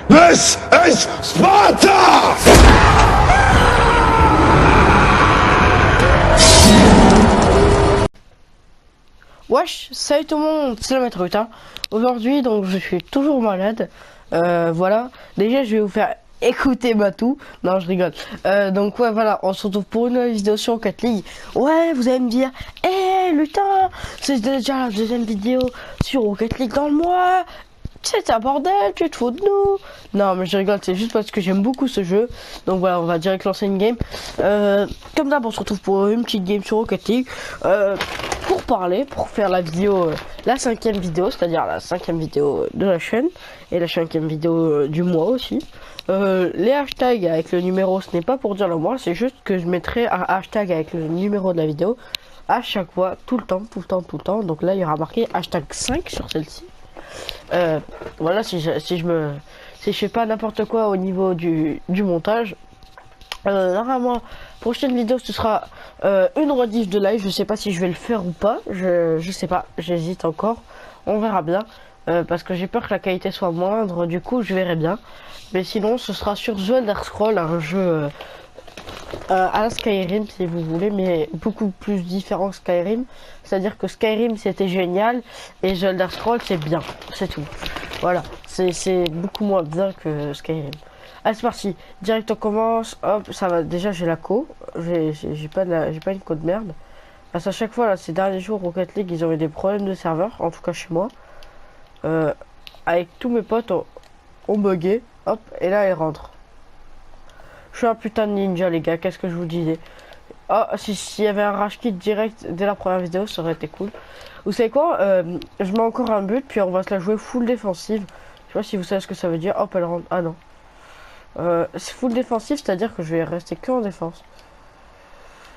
This is Sparta! Wesh, salut tout le monde, c'est le maître Rutin. Aujourd'hui, donc, je suis toujours malade. Voilà. Déjà, je vais vous faire écouter ma toux. Non, je rigole. Donc, ouais, voilà, on se retrouve pour une nouvelle vidéo sur Rocket League. Ouais, vous allez me dire, hé, Lutin, c'est déjà la deuxième vidéo sur Rocket League dans le mois. C'est un bordel, tu te fous de nous. Non, mais je rigole, c'est juste parce que j'aime beaucoup ce jeu. Donc voilà, on va direct lancer une game. Comme d'hab, on se retrouve pour une petite game sur Rocket League. Pour faire la vidéo, la 5e vidéo, c'est-à-dire la 5e vidéo de la chaîne. Et la 5e vidéo du mois aussi. Les hashtags avec le numéro, ce n'est pas pour dire le mois, c'est juste que je mettrai un hashtag avec le numéro de la vidéo à chaque fois, tout le temps. Donc là, il y aura marqué hashtag 5 sur celle-ci. Voilà, si je fais pas n'importe quoi au niveau du montage, normalement prochaine vidéo ce sera une rediff de live. Je sais pas si je vais le faire ou pas, je sais pas, j'hésite encore, on verra bien, parce que j'ai peur que la qualité soit moindre, du coup je verrai bien. Mais sinon ce sera sur The Elder Scrolls, un jeu à la Skyrim si vous voulez, mais beaucoup plus différent que Skyrim. C'est-à-dire que Skyrim c'était génial et The Elder Scrolls c'est bien, c'est tout. Voilà, c'est beaucoup moins bien que Skyrim. Allez, c'est parti, direct on commence. Hop, ça va, déjà j'ai la co, j'ai pas une co de merde. Parce qu'à chaque fois là, ces derniers jours Rocket League ils ont eu des problèmes de serveur, en tout cas chez moi. Avec tous mes potes on bugué, hop, et là ils rentrent. Je suis un putain de ninja les gars, qu'est-ce que je vous disais. Ah, s'il y avait un rage kit direct dès la première vidéo, ça aurait été cool. Vous savez quoi, je mets encore un but, puis on va se la jouer full défensive. Je sais pas si vous savez ce que ça veut dire. Hop, elle rentre. Ah non. C'est full défensive, c'est-à-dire que je vais rester que en défense.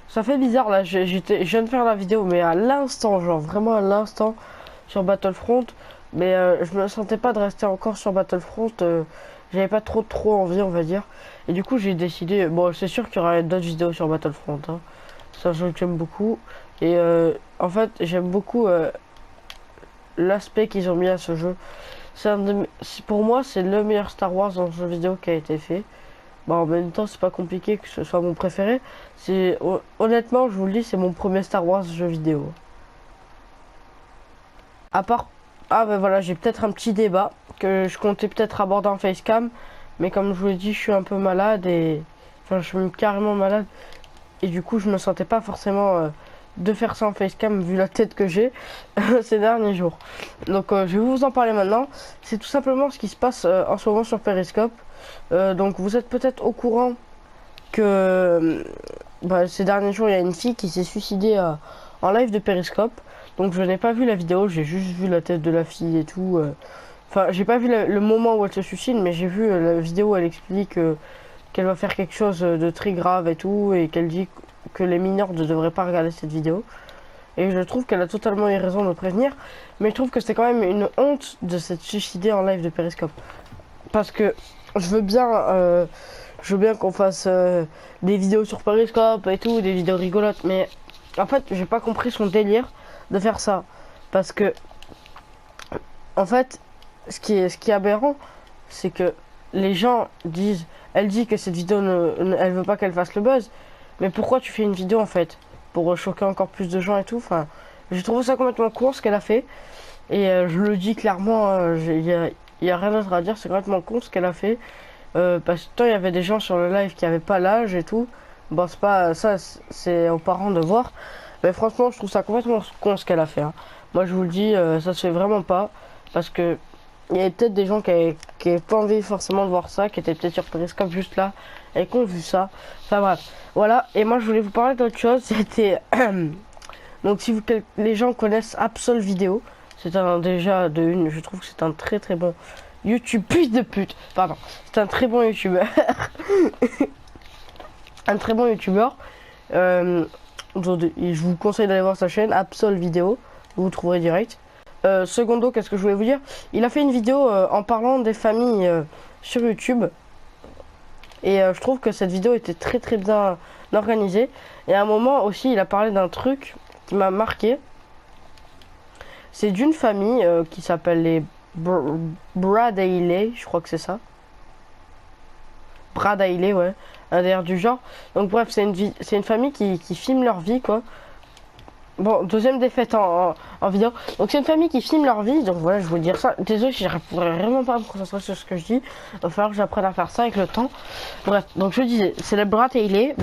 Ça fait bizarre là, je viens de faire la vidéo, mais à l'instant, genre vraiment à l'instant, sur Battlefront. Mais je me sentais pas de rester encore sur Battlefront. J'avais pas trop envie, on va dire. Et du coup, j'ai décidé. Bon, c'est sûr qu'il y aura d'autres vidéos sur Battlefront. Hein. C'est un jeu que j'aime beaucoup. Et en fait, j'aime beaucoup l'aspect qu'ils ont mis à ce jeu. Pour moi, c'est le meilleur Star Wars dans le jeu vidéo qui a été fait. Bon, en même temps, c'est pas compliqué que ce soit mon préféré. Honnêtement, je vous le dis, c'est mon premier Star Wars jeu vidéo. À part. Ah ben voilà, j'ai peut-être un petit débat que je comptais peut-être aborder en facecam, mais comme je vous l'ai dit, je suis un peu malade et enfin je suis carrément malade et du coup je me sentais pas forcément de faire ça en facecam vu la tête que j'ai ces derniers jours. Donc je vais vous en parler maintenant. C'est tout simplement ce qui se passe en ce moment sur Periscope. Donc vous êtes peut-être au courant que ces derniers jours il y a une fille qui s'est suicidée en live de Periscope. Donc je n'ai pas vu la vidéo, j'ai juste vu la tête de la fille et tout. Enfin, j'ai pas vu le moment où elle se suicide, mais j'ai vu la vidéo où elle explique qu'elle va faire quelque chose de très grave et tout, et qu'elle dit que les mineurs ne devraient pas regarder cette vidéo. Et je trouve qu'elle a totalement eu raison de prévenir, mais je trouve que c'est quand même une honte de s'être suicidée en live de Periscope. Parce que je veux bien qu'on fasse des vidéos sur Periscope et tout, des vidéos rigolotes, mais en fait, j'ai pas compris son délire de faire ça. Parce que, en fait, ce qui est aberrant, c'est que les gens disent, elle dit que cette vidéo, elle veut pas qu'elle fasse le buzz. Mais pourquoi tu fais une vidéo en fait? Pour choquer encore plus de gens et tout. Enfin, j'ai trouvé ça complètement con ce qu'elle a fait. Et je le dis clairement, il y a rien d'autre à dire, c'est complètement con ce qu'elle a fait. Parce que tant il y avait des gens sur le live qui avaient pas l'âge et tout. Bon, c'est pas ça, c'est aux parents de voir. Mais franchement, je trouve ça complètement con ce qu'elle a fait. Hein. Moi, je vous le dis, ça se fait vraiment pas. Parce que il y avait peut-être des gens qui avaient pas envie forcément de voir ça, qui étaient peut-être sur Periscope juste là, et qui ont vu ça. Enfin bref, voilà. Et moi, je voulais vous parler d'autre chose. C'était donc si les gens connaissent Absol Vidéo, c'est déjà de une. Je trouve que c'est un très bon YouTube pute de pute. Pardon, c'est un très bon YouTubeur. Un très bon YouTubeur. Je vous conseille d'aller voir sa chaîne Absol Vidéo, vous trouverez direct. Secondo, qu'est-ce que je voulais vous dire? Il a fait une vidéo en parlant des familles sur YouTube. Et je trouve que cette vidéo était très bien organisée. Et à un moment aussi, il a parlé d'un truc qui m'a marqué. C'est d'une famille qui s'appelle les Bradley, je crois que c'est ça. Brad Hailey, ouais, d'ailleurs du genre. Donc bref, c'est une famille qui filme leur vie, quoi. Bon, deuxième défaite en vidéo. Donc c'est une famille qui filme leur vie. Donc voilà, je voulais dire ça. Désolé, je pourrais vraiment pas me concentrer sur ce que je dis. Il va falloir que j'apprenne à faire ça avec le temps. Bref, donc je disais, c'est le Brad Hailey,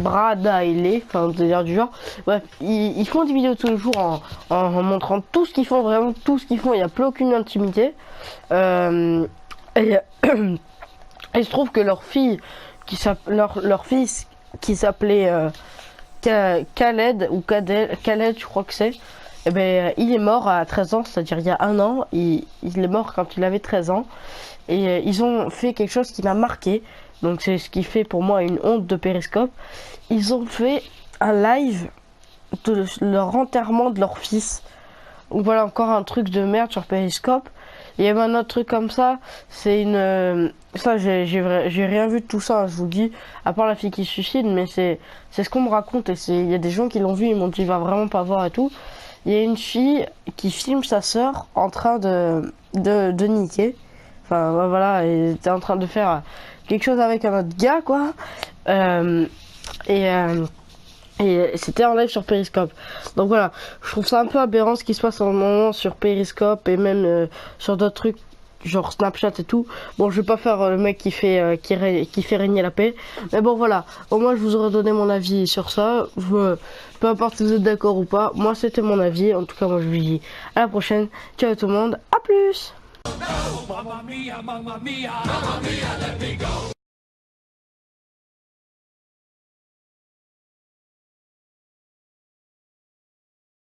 enfin d'ailleurs du genre. Bref, ils font des vidéos tous les jours en montrant tout ce qu'ils font, vraiment tout ce qu'ils font. Il n'y a plus aucune intimité. Et il se trouve que leur fille, leur fils qui s'appelait Khaled ou Khaled, je crois que c'est. Et ben, il est mort à 13 ans, c'est-à-dire il y a un an. Il est mort quand il avait 13 ans. Et ils ont fait quelque chose qui m'a marqué. Donc c'est ce qui fait pour moi une honte de Periscope. Ils ont fait un live de leur enterrement de leur fils. Donc voilà, encore un truc de merde sur Periscope. Il y avait un autre truc comme ça, c'est une... ça, j'ai rien vu de tout ça, hein, je vous le dis, à part la fille qui se suicide, mais c'est ce qu'on me raconte, et il y a des gens qui l'ont vu, ils m'ont dit, il va vraiment pas voir et tout. Il y a une fille qui filme sa sœur en train de niquer. Enfin, voilà, elle était en train de faire quelque chose avec un autre gars, quoi. Et c'était en live sur Periscope. Donc voilà, je trouve ça un peu aberrant ce qui se passe en ce moment sur Periscope et même sur d'autres trucs genre Snapchat et tout. Bon, je vais pas faire le mec qui fait régner la paix. Mais bon voilà, au moins je vous aurais donné mon avis sur ça. Peu importe si vous êtes d'accord ou pas, moi c'était mon avis. En tout cas, moi je vous dis à la prochaine. Ciao tout le monde, à plus. Mamma mia, mamma mia, mamma mia, let me go.